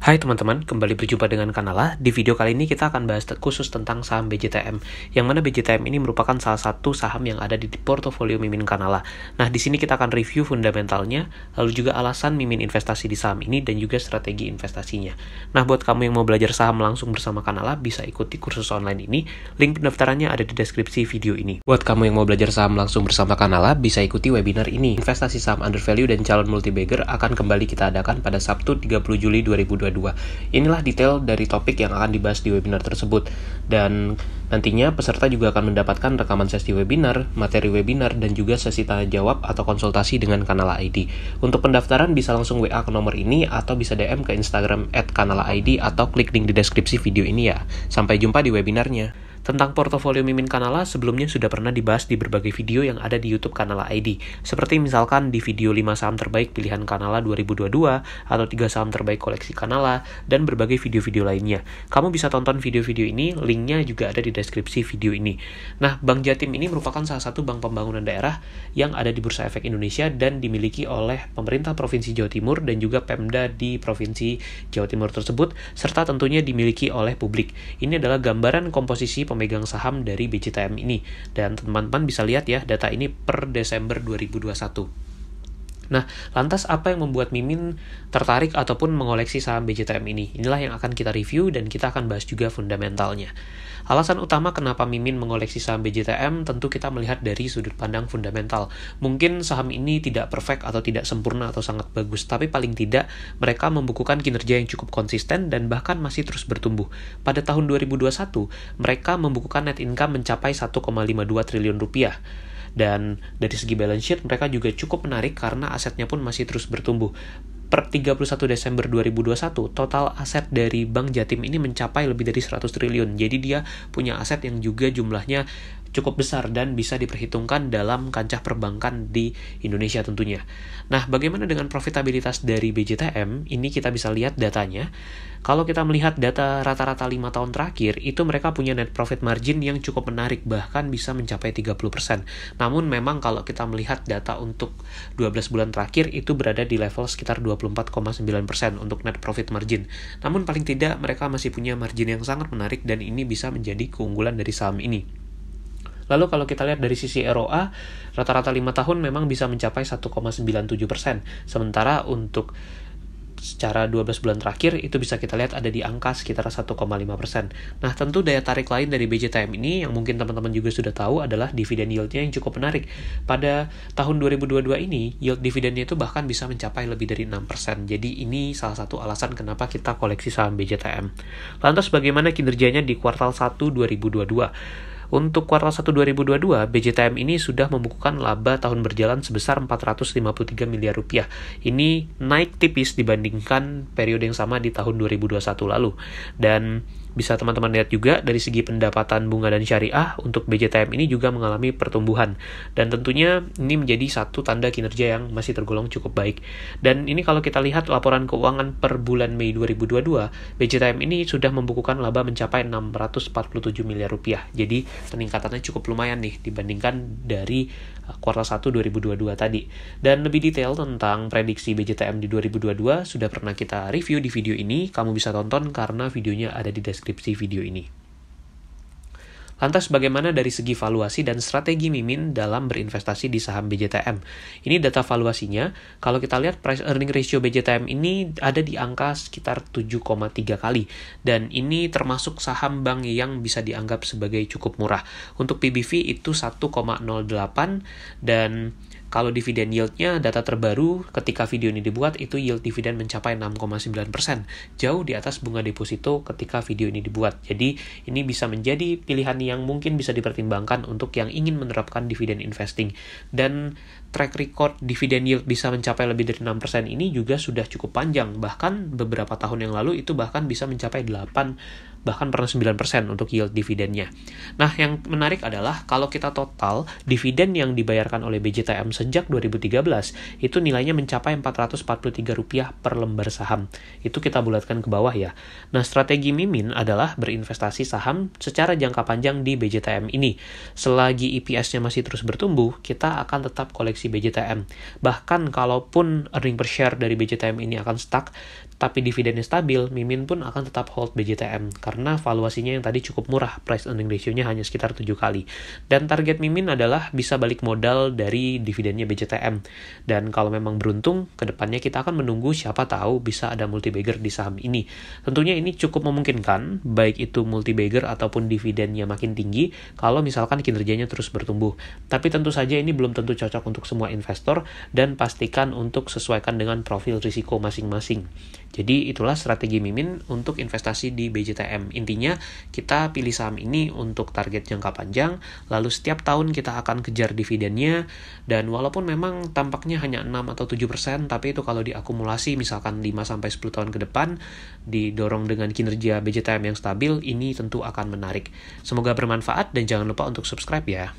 Hai teman-teman, kembali berjumpa dengan Kanala. Di video kali ini kita akan bahas khusus tentang saham BJTM, yang mana BJTM ini merupakan salah satu saham yang ada di portofolio Mimin Kanala. Nah, di sini kita akan review fundamentalnya, lalu juga alasan Mimin investasi di saham ini, dan juga strategi investasinya. Nah, buat kamu yang mau belajar saham langsung bersama Kanala, bisa ikuti kursus online ini. Link pendaftarannya ada di deskripsi video ini. Buat kamu yang mau belajar saham langsung bersama Kanala, bisa ikuti webinar ini. Investasi saham under value dan calon multi-bagger akan kembali kita adakan pada Sabtu 30 Juli 2022. Inilah detail dari topik yang akan dibahas di webinar tersebut, dan nantinya peserta juga akan mendapatkan rekaman sesi webinar, materi webinar, dan juga sesi tanya jawab atau konsultasi dengan Kanala ID. Untuk pendaftaran bisa langsung WA ke nomor ini atau bisa DM ke Instagram @kanalaid atau klik link di deskripsi video ini ya. Sampai jumpa di webinarnya. Tentang portofolio Mimin Kanala sebelumnya sudah pernah dibahas di berbagai video yang ada di YouTube Kanala ID. Seperti misalkan di video 5 saham terbaik pilihan Kanala 2022, atau 3 saham terbaik koleksi Kanala, dan berbagai video-video lainnya. Kamu bisa tonton video-video ini, linknya juga ada di deskripsi video ini. Nah, Bank Jatim ini merupakan salah satu bank pembangunan daerah yang ada di Bursa Efek Indonesia dan dimiliki oleh pemerintah Provinsi Jawa Timur dan juga Pemda di Provinsi Jawa Timur tersebut, serta tentunya dimiliki oleh publik. Ini adalah gambaran komposisi pemegang saham dari BJTM ini, dan teman-teman bisa lihat ya data ini per Desember 2021. Nah, lantas apa yang membuat Mimin tertarik ataupun mengoleksi saham BJTM ini? Inilah yang akan kita review dan kita akan bahas juga fundamentalnya. Alasan utama kenapa Mimin mengoleksi saham BJTM tentu kita melihat dari sudut pandang fundamental. Mungkin saham ini tidak perfect atau tidak sempurna atau sangat bagus, tapi paling tidak mereka membukukan kinerja yang cukup konsisten dan bahkan masih terus bertumbuh. Pada tahun 2021, mereka membukukan net income mencapai 1,52 triliun rupiah. Dan dari segi balance sheet mereka juga cukup menarik karena asetnya pun masih terus bertumbuh. Per 31 Desember 2021, total aset dari Bank Jatim ini mencapai lebih dari 100 triliun. Jadi dia punya aset yang juga jumlahnya cukup besar dan bisa diperhitungkan dalam kancah perbankan di Indonesia tentunya. Nah, bagaimana dengan profitabilitas dari BJTM? Ini kita bisa lihat datanya. Kalau kita melihat data rata-rata 5 tahun terakhir, itu mereka punya net profit margin yang cukup menarik, bahkan bisa mencapai 30%. Namun memang kalau kita melihat data untuk 12 bulan terakhir, itu berada di level sekitar 24,9% untuk net profit margin. Namun paling tidak mereka masih punya margin yang sangat menarik dan ini bisa menjadi keunggulan dari saham ini. Lalu kalau kita lihat dari sisi ROA, rata-rata 5 tahun memang bisa mencapai 1,97%. Sementara untuk secara 12 bulan terakhir itu bisa kita lihat ada di angka sekitar 1,5%. Nah, tentu daya tarik lain dari BJTM ini yang mungkin teman-teman juga sudah tahu adalah dividen yieldnya yang cukup menarik. Pada tahun 2022 ini, yield dividennya itu bahkan bisa mencapai lebih dari 6%. Jadi ini salah satu alasan kenapa kita koleksi saham BJTM. Lantas bagaimana kinerjanya di kuartal 1 2022? Untuk kuartal 1 2022, BJTM ini sudah membukukan laba tahun berjalan sebesar 453 miliar rupiah. Ini naik tipis dibandingkan periode yang sama di tahun 2021 lalu. Dan bisa teman-teman lihat juga dari segi pendapatan bunga dan syariah untuk BJTM ini juga mengalami pertumbuhan. Dan tentunya ini menjadi satu tanda kinerja yang masih tergolong cukup baik. Dan ini kalau kita lihat laporan keuangan per bulan Mei 2022, BJTM ini sudah membukukan laba mencapai 647 miliar rupiah. Jadi peningkatannya cukup lumayan nih dibandingkan dari kuartal 1 2022 tadi. Dan lebih detail tentang prediksi BJTM di 2022 sudah pernah kita review di video ini. Kamu bisa tonton karena videonya ada di deskripsi video ini. Lantas bagaimana dari segi valuasi dan strategi Mimin dalam berinvestasi di saham BJTM? Ini data valuasinya. Kalau kita lihat price earning ratio BJTM ini ada di angka sekitar 7,3 kali. Dan ini termasuk saham bank yang bisa dianggap sebagai cukup murah. Untuk PBV itu 1,08 dan kalau dividen yieldnya, data terbaru ketika video ini dibuat, itu yield dividen mencapai 6,9%. Jauh di atas bunga deposito ketika video ini dibuat. Jadi, ini bisa menjadi pilihan yang mungkin bisa dipertimbangkan untuk yang ingin menerapkan dividen investing. Dan track record dividen yield bisa mencapai lebih dari 6% ini juga sudah cukup panjang. Bahkan beberapa tahun yang lalu itu bahkan bisa mencapai 8, bahkan pernah 9% untuk yield dividennya. Nah, yang menarik adalah kalau kita total dividen yang dibayarkan oleh BJTM sejak 2013, itu nilainya mencapai Rp443 per lembar saham. Itu kita bulatkan ke bawah ya. Nah, strategi Mimin adalah berinvestasi saham secara jangka panjang di BJTM ini. Selagi EPS-nya masih terus bertumbuh, kita akan tetap koleksi BJTM. Bahkan kalaupun earning per share dari BJTM ini akan stuck, tapi dividennya stabil, Mimin pun akan tetap hold BJTM karena valuasinya yang tadi cukup murah, price earning ratio-nya hanya sekitar 7 kali. Dan target Mimin adalah bisa balik modal dari dividennya BJTM. Dan kalau memang beruntung, kedepannya kita akan menunggu siapa tahu bisa ada multi-bagger di saham ini. Tentunya ini cukup memungkinkan, baik itu multi-bagger ataupun dividennya makin tinggi, kalau misalkan kinerjanya terus bertumbuh. Tapi tentu saja ini belum tentu cocok untuk semua investor, dan pastikan untuk sesuaikan dengan profil risiko masing-masing. Jadi itulah strategi Mimin untuk investasi di BJTM. Intinya kita pilih saham ini untuk target jangka panjang, lalu setiap tahun kita akan kejar dividennya, dan walaupun memang tampaknya hanya 6 atau 7%, tapi itu kalau diakumulasi misalkan 5-10 tahun ke depan, didorong dengan kinerja BJTM yang stabil, ini tentu akan menarik. Semoga bermanfaat dan jangan lupa untuk subscribe ya.